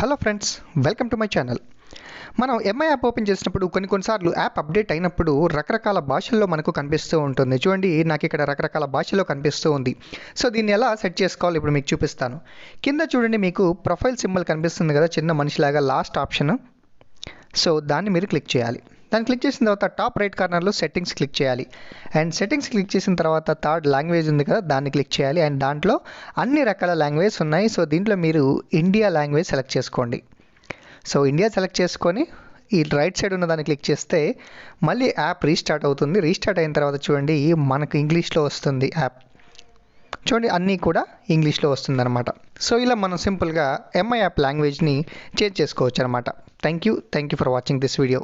Hello friends, welcome to my channel. మనం MI app open చేసినప్పుడు కొన్నిసార్లు యాప్ అప్డేట్ అయినప్పుడు రకరకాల భాషల్లో మనకు కనిపిస్తూ ఉంటుంది. చూడండి, నాకు ఇక్కడ రకరకాల భాషల్లో కనిపిస్తూ ఉంది. సో దీన్ని ఎలా సెట్ చేసుకోవాలి ఇప్పుడు మీకు చూపిస్తాను. కింద చూడండి, మీకు ప్రొఫైల్ సింబల్ కనిపిస్తుంది కదా, చిన్న మనిషిలాగా లాస్ట్ ఆప్షన్. సో దాన్ని మీరు క్లిక్ చేయాలి. దాన్ని క్లిక్ చేసిన తర్వాత టాప్ రైట్ కార్నర్లో సెట్టింగ్స్ క్లిక్ చేయాలి. అండ్ సెట్టింగ్స్ క్లిక్ చేసిన తర్వాత థర్డ్ లాంగ్వేజ్ ఉంది కదా, దాన్ని క్లిక్ చేయాలి. అండ్ దాంట్లో అన్ని రకాల లాంగ్వేజ్ ఉన్నాయి. సో దీంట్లో మీరు ఇండియా లాంగ్వేజ్ సెలెక్ట్ చేసుకోండి. సో ఇండియా సెలెక్ట్ చేసుకొని ఈ రైట్ సైడ్ ఉన్న దాన్ని క్లిక్ చేస్తే మళ్ళీ యాప్ రీస్టార్ట్ అవుతుంది. రీస్టార్ట్ అయిన తర్వాత చూడండి, మనకు ఇంగ్లీష్లో వస్తుంది యాప్. చూడండి, అన్నీ కూడా ఇంగ్లీష్లో వస్తుందన్నమాట. సో ఇలా మనం సింపుల్గా ఎంఐ యాప్ లాంగ్వేజ్ని చేంజ్ చేసుకోవచ్చు అనమాట. Thank you for watching this video.